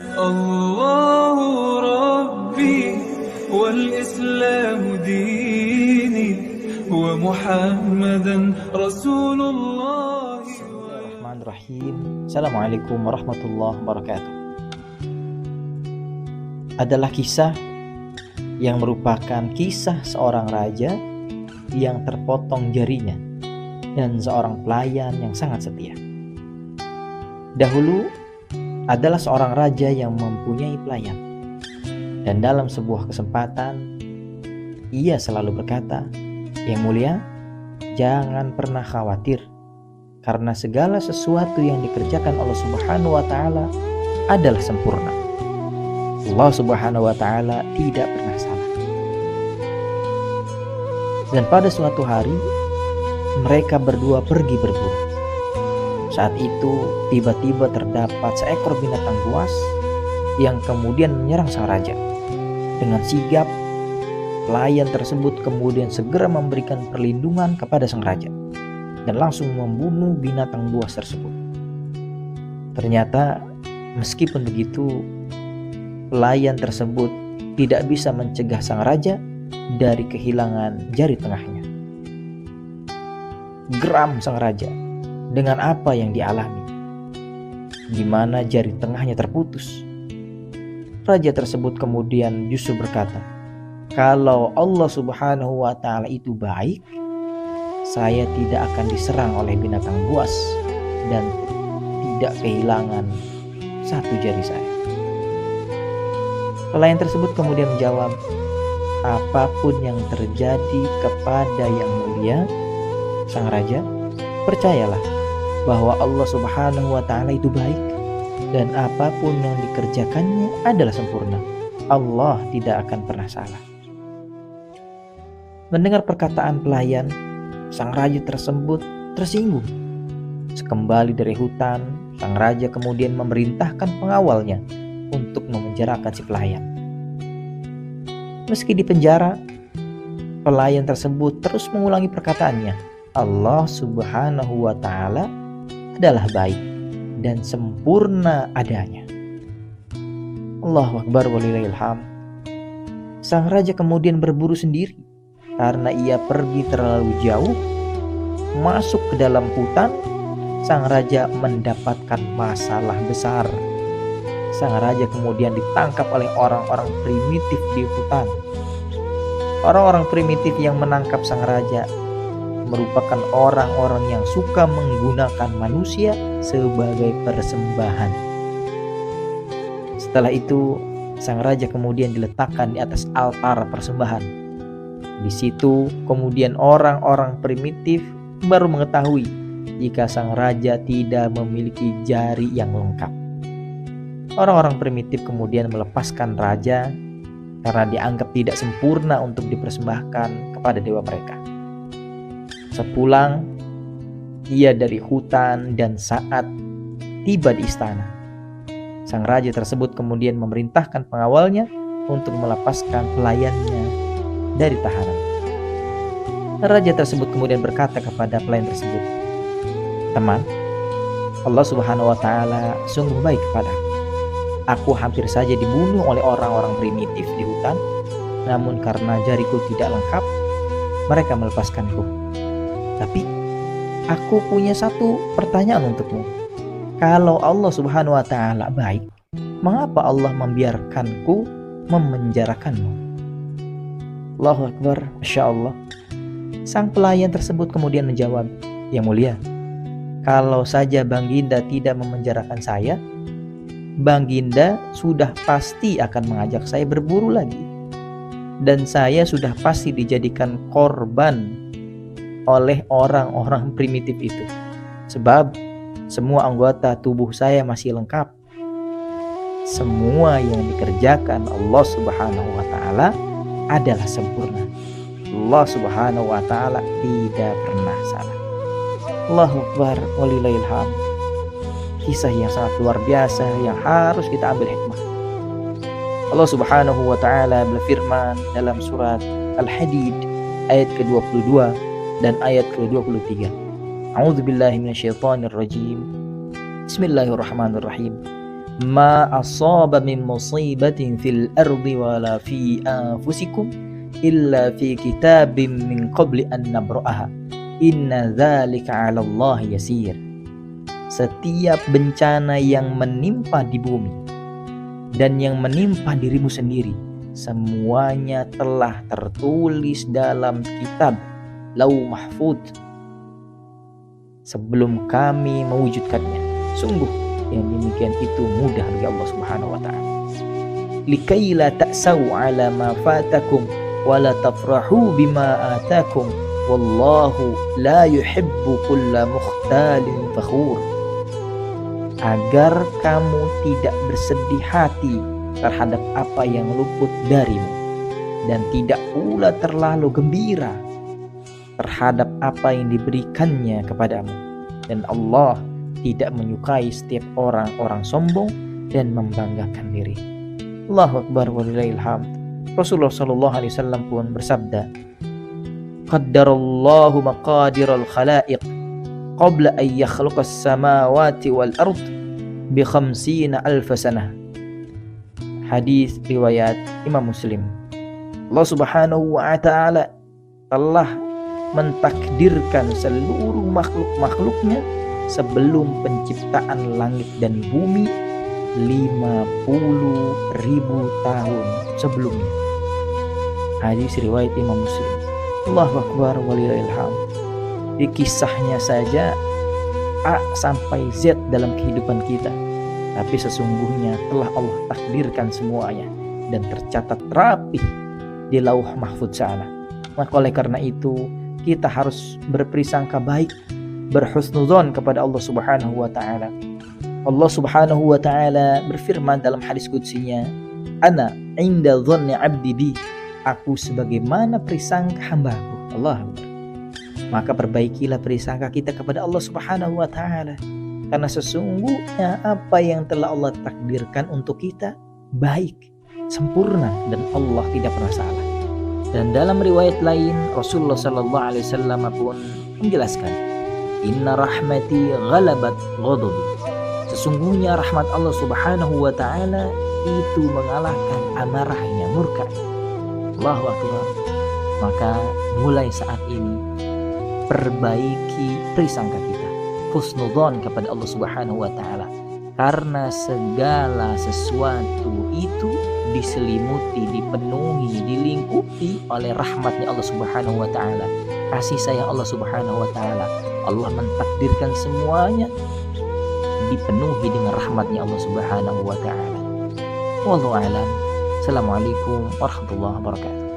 الله ربي والإسلام ديني ومحمدا رسول الله. Bismillahirrahmanirrahim. Assalamualaikum warahmatullahi wabarakatuh. Adalah kisah yang merupakan kisah seorang raja yang terpotong jarinya dan seorang pelayan yang sangat setia. Dahulu adalah seorang raja yang mempunyai pelayan, dan dalam sebuah kesempatan ia selalu berkata, "Yang mulia, jangan pernah khawatir, karena segala sesuatu yang dikerjakan Allah Subhanahu wa Ta'ala adalah sempurna. Allah Subhanahu wa Ta'ala tidak pernah salah." Dan pada suatu hari mereka berdua pergi berburu. Saat itu tiba-tiba terdapat seekor binatang buas yang kemudian menyerang sang raja. Dengan sigap, pelayan tersebut kemudian segera memberikan perlindungan kepada sang raja dan langsung membunuh binatang buas tersebut. Ternyata meskipun begitu, pelayan tersebut tidak bisa mencegah sang raja dari kehilangan jari tengahnya. Geram sang raja dengan apa yang dialami, di mana jari tengahnya terputus. Raja tersebut kemudian justru berkata, "Kalau Allah Subhanahu wa Ta'ala itu baik, saya tidak akan diserang oleh binatang buas dan tidak kehilangan satu jari saya." Pelayan tersebut kemudian menjawab, "Apapun yang terjadi kepada yang mulia, sang raja, percayalah bahwa Allah Subhanahu wa Ta'ala itu baik dan apapun yang dikerjakannya adalah sempurna. Allah tidak akan pernah salah." Mendengar perkataan pelayan, sang raja tersebut tersinggung. Sekembali dari hutan, sang raja kemudian memerintahkan pengawalnya untuk memenjarakan si pelayan. Meski di penjara, pelayan tersebut terus mengulangi perkataannya, "Allah Subhanahu wa Ta'ala adalah baik dan sempurna adanya." Allahu Akbar walillahil hamd. Sang raja kemudian berburu sendiri karena ia pergi terlalu jauh. Masuk ke dalam hutan, sang raja mendapatkan masalah besar. Sang raja kemudian ditangkap oleh orang-orang primitif di hutan. Orang-orang primitif yang menangkap sang raja merupakan orang-orang yang suka menggunakan manusia sebagai persembahan. Setelah itu, sang raja kemudian diletakkan di atas altar persembahan. Di situ kemudian orang-orang primitif baru mengetahui jika sang raja tidak memiliki jari yang lengkap. Orang-orang primitif kemudian melepaskan raja karena dianggap tidak sempurna untuk dipersembahkan kepada dewa mereka. Sepulang ia dari hutan dan saat tiba di istana, sang raja tersebut kemudian memerintahkan pengawalnya untuk melepaskan pelayannya dari tahanan. Raja tersebut kemudian berkata kepada pelayan tersebut, "Teman, Allah Subhanahu wa Ta'ala sungguh baik kepadaku. Aku hampir saja dibunuh oleh orang-orang primitif di hutan, namun karena jariku tidak lengkap, mereka melepaskanku. Tapi aku punya satu pertanyaan untukmu. Kalau Allah Subhanahu wa Ta'ala baik, mengapa Allah membiarkanku memenjarakanmu?" Allahu Akbar, Masya Allah. Sang pelayan tersebut kemudian menjawab, "Yang mulia, kalau saja Baginda tidak memenjarakan saya, Baginda sudah pasti akan mengajak saya berburu lagi. Dan saya sudah pasti dijadikan korban oleh orang-orang primitif itu. Sebab semua anggota tubuh saya masih lengkap. Semua yang dikerjakan Allah Subhanahu wa Ta'ala adalah sempurna. Allah Subhanahu wa Ta'ala tidak pernah salah." Allahu Akbar walillahil hamd. Kisah yang sangat luar biasa yang harus kita ambil hikmah. Allah Subhanahu wa Ta'ala berfirman dalam surat Al-Hadid ayat ke-22 dan ayat ke-23. A'udzubillahi minasyaitonirrajim. Bismillahirrahmanirrahim. ma asaba min musibatin fil ardi wala fi anfusikum illa fi kitabim min qabli an nabra'aha inna dzalika 'ala Allah yasir. Setiap bencana yang menimpa di bumi dan yang menimpa dirimu sendiri, semuanya telah tertulis dalam kitab Lauh Mahfuz sebelum kami mewujudkannya. Sungguh yang demikian itu mudah bagi Allah Subhanahu wa taala. Likai la ta'sau 'ala ma fatakum wa la tafrahu bima atakum wallahu la yuhibbu kulla mukhtalin fakhur. Agar kamu tidak bersedih hati terhadap apa yang luput darimu dan tidak pula terlalu gembira terhadap apa yang diberikannya kepadamu, dan Allah tidak menyukai setiap orang-orang sombong dan membanggakan diri. Allahu Akbar walillahil hamd. Rasulullah sallallahu alaihi wasallam pun bersabda, qaddarallahu maqadiral khalaiq qabla an yakhluqas samawati wal ard bi 50,000 sanah. Hadis riwayat Imam Muslim. Allah Subhanahu wa taala telah mentakdirkan seluruh makhluk-makhluknya sebelum penciptaan langit dan bumi 50.000 tahun sebelumnya. Hadis riwayat Imam Muslim. Allahu Akbar walillahil hamd. Di kisahnya saja A sampai Z dalam kehidupan kita, tapi sesungguhnya telah Allah takdirkan semuanya dan tercatat rapih di Lauh Mahfuz sana. Maka oleh karena itu kita harus berprasangka baik, berhusnudzon kepada Allah Subhanahu wa taala. Allah Subhanahu wa taala berfirman dalam hadis qudsinya, "Ana 'inda dhanni 'abdi bi." Aku sebagaimana prasangka hambaku. Allah Akbar. Maka perbaikilah prasangka kita kepada Allah Subhanahu wa taala. Karena sesungguhnya apa yang telah Allah takdirkan untuk kita baik, sempurna, dan Allah tidak pernah salah. Dan dalam riwayat lain Rasulullah sallallahu alaihi wasallam pun menjelaskan, "Inna rahmati ghalabat ghadabi." Sesungguhnya rahmat Allah Subhanahu wa taala itu mengalahkan amarahnya, murka. Allahu Akbar. Maka mulai saat ini perbaiki prasangka kita, husnudzon kepada Allah Subhanahu wa taala, karena segala sesuatu itu diselimuti, dipenuhi, dilingkupi oleh rahmatnya Allah Subhanahu wa taala, kasih sayang Allah Subhanahu wa taala. Allah mentakdirkan semuanya dipenuhi dengan rahmatnya Allah Subhanahu wa taala. Wallahu a'lam. Assalamualaikum warahmatullahi wabarakatuh.